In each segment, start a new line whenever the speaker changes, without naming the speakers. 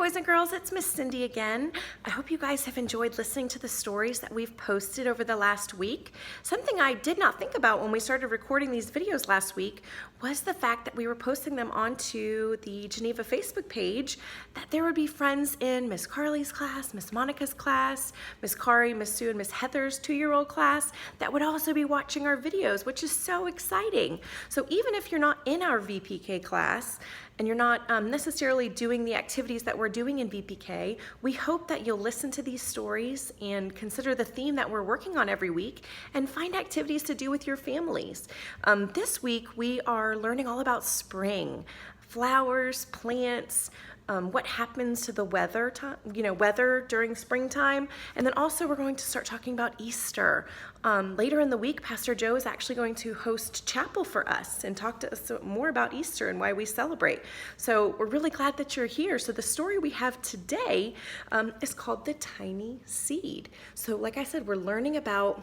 boys and girls, it's Miss Cindy again. I hope you guys have enjoyed listening to the stories that we've posted over the last week. Something I did not think about when we started recording these videos last week was the fact that we were posting them onto the Geneva Facebook page, that there would be friends in Miss Carly's class, Miss Monica's class, Miss Kari, Miss Sue, and Miss Heather's 2-year-old class that would also be watching our videos, which is so exciting. So even if you're not in our VPK class, and you're not necessarily doing the activities that we're doing in VPK, we hope that you'll listen to these stories and consider the theme that we're working on every week and find activities to do with your families. This week we are learning all about spring, flowers, plants, what happens to the weather during springtime, and then also we're going to start talking about Easter. Later in the week, Pastor Joe is actually going to host chapel for us and talk to us more about Easter and why we celebrate. So we're really glad that you're here. So the story we have today is called The Tiny Seed. So like I said, we're learning about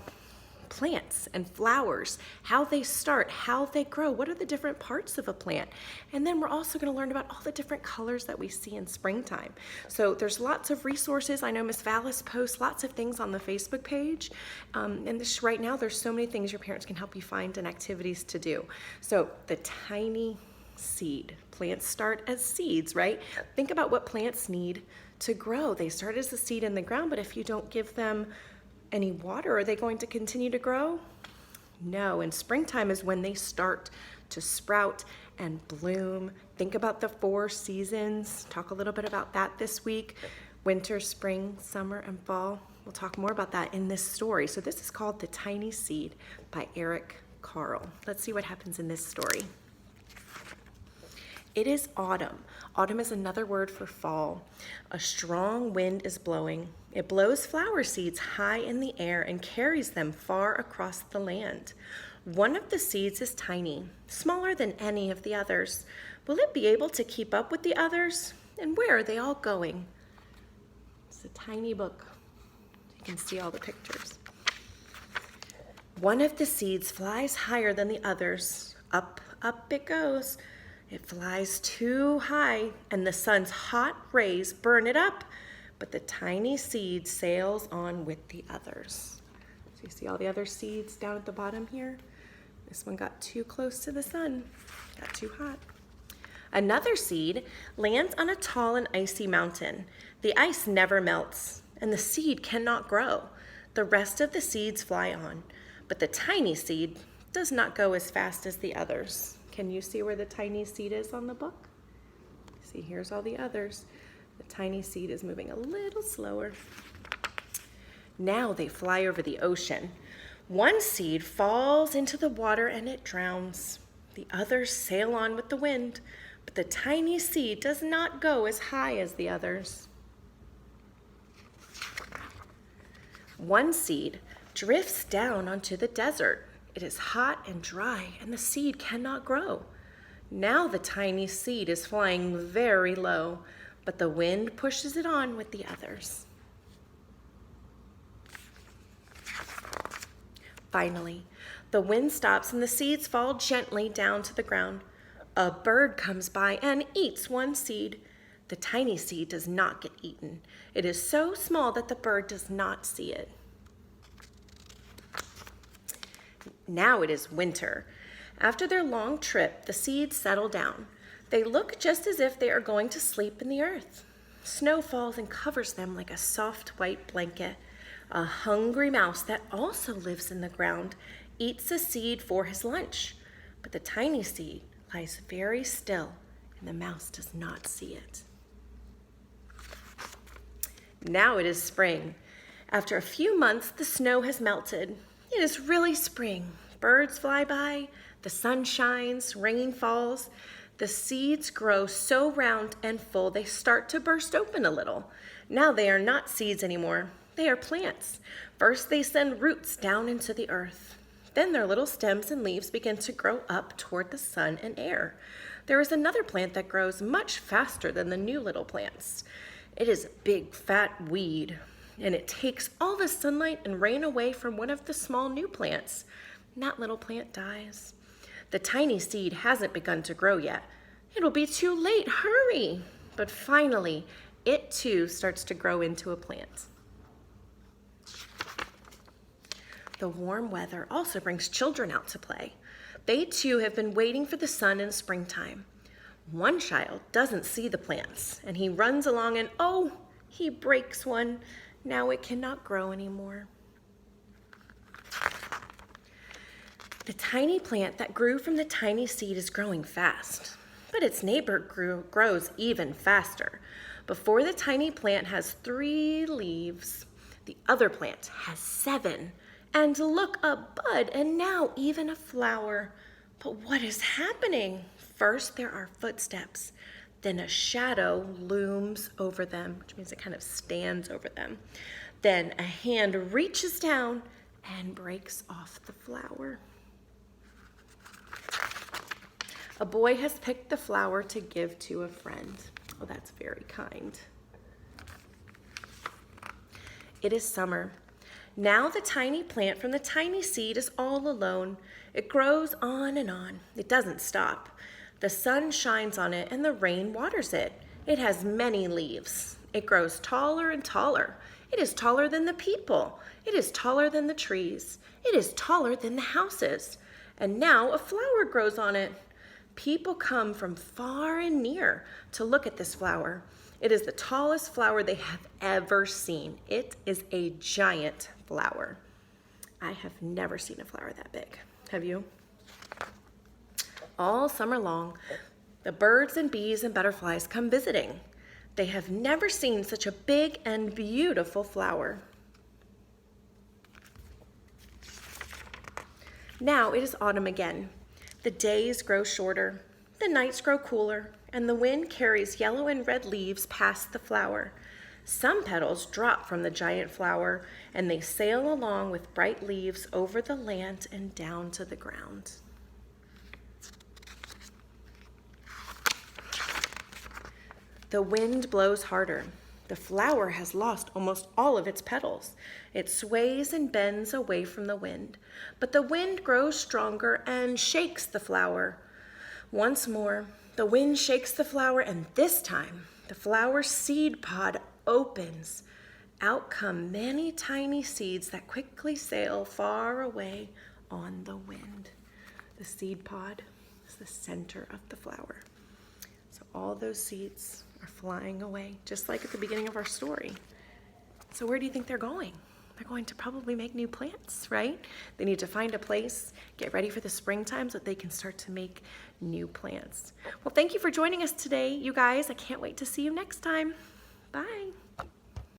plants and flowers, how they start, how they grow, what are the different parts of a plant. And then we're also going to learn about all the different colors that we see in springtime. So there's lots of resources. I know Miss Vallis posts lots of things on the Facebook page. And right now there's so many things your parents can help you find and activities to do. So the tiny seed. Plants start as seeds, right? Think about what plants need to grow. They start as a seed in the ground, but if you don't give them any water, are they going to continue to grow? No, and springtime is when they start to sprout and bloom. Think about the 4 seasons. Talk a little bit about that this week. Winter, spring, summer, and fall. We'll talk more about that in this story. So this is called The Tiny Seed by Eric Carle. Let's see what happens in this story. It is autumn. Autumn is another word for fall. A strong wind is blowing. It blows flower seeds high in the air and carries them far across the land. One of the seeds is tiny, smaller than any of the others. Will it be able to keep up with the others? And where are they all going? It's a tiny book. You can see all the pictures. One of the seeds flies higher than the others. Up, up it goes. It flies too high, and the sun's hot rays burn it up, but the tiny seed sails on with the others. So you see all the other seeds down at the bottom here? This one got too close to the sun, got too hot. Another seed lands on a tall and icy mountain. The ice never melts, and the seed cannot grow. The rest of the seeds fly on, but the tiny seed does not go as fast as the others. Can you see where the tiny seed is on the book? See, here's all the others. The tiny seed is moving a little slower. Now they fly over the ocean. One seed falls into the water and it drowns. The others sail on with the wind, but the tiny seed does not go as high as the others. One seed drifts down onto the desert. It is hot and dry, and the seed cannot grow. Now the tiny seed is flying very low, but the wind pushes it on with the others. Finally, the wind stops and the seeds fall gently down to the ground. A bird comes by and eats one seed. The tiny seed does not get eaten. It is so small that the bird does not see it. Now it is winter. After their long trip, the seeds settle down. They look just as if they are going to sleep in the earth. Snow falls and covers them like a soft white blanket. A hungry mouse that also lives in the ground eats a seed for his lunch, but the tiny seed lies very still and the mouse does not see it. Now it is spring. After a few months, the snow has melted. It is really spring. Birds fly by, the sun shines, rain falls. The seeds grow so round and full they start to burst open a little. Now they are not seeds anymore. They are plants. First they send roots down into the earth. Then their little stems and leaves begin to grow up toward the sun and air. There is another plant that grows much faster than the new little plants. It is a big fat weed, and it takes all the sunlight and rain away from one of the small new plants. And that little plant dies. The tiny seed hasn't begun to grow yet. It'll be too late, hurry! But finally, it too starts to grow into a plant. The warm weather also brings children out to play. They too have been waiting for the sun in springtime. One child doesn't see the plants, and he runs along and oh, he breaks one. Now it cannot grow anymore. The tiny plant that grew from the tiny seed is growing fast, but its neighbor grows even faster. Before the tiny plant has 3 leaves, the other plant has 7. And look, a bud, and now even a flower. But what is happening? First, there are footsteps. Then a shadow looms over them, which means it kind of stands over them. Then a hand reaches down and breaks off the flower. A boy has picked the flower to give to a friend. Oh, that's very kind. It is summer. Now the tiny plant from the tiny seed is all alone. It grows on and on. It doesn't stop. The sun shines on it and the rain waters it. It has many leaves. It grows taller and taller. It is taller than the people. It is taller than the trees. It is taller than the houses. And now a flower grows on it. People come from far and near to look at this flower. It is the tallest flower they have ever seen. It is a giant flower. I have never seen a flower that big. Have you? All summer long, the birds and bees and butterflies come visiting. They have never seen such a big and beautiful flower. Now it is autumn again. The days grow shorter, the nights grow cooler, and the wind carries yellow and red leaves past the flower. Some petals drop from the giant flower, and they sail along with bright leaves over the land and down to the ground. The wind blows harder. The flower has lost almost all of its petals. It sways and bends away from the wind, but the wind grows stronger and shakes the flower. Once more, the wind shakes the flower, and this time, the flower's seed pod opens. Out come many tiny seeds that quickly sail far away on the wind. The seed pod is the center of the flower. So all those seeds are flying away, just like at the beginning of our story. So where do you think they're going? They're going to probably make new plants, right? They need to find a place, get ready for the springtime so that they can start to make new plants. Well, thank you for joining us today, you guys. I can't wait to see you next time. Bye.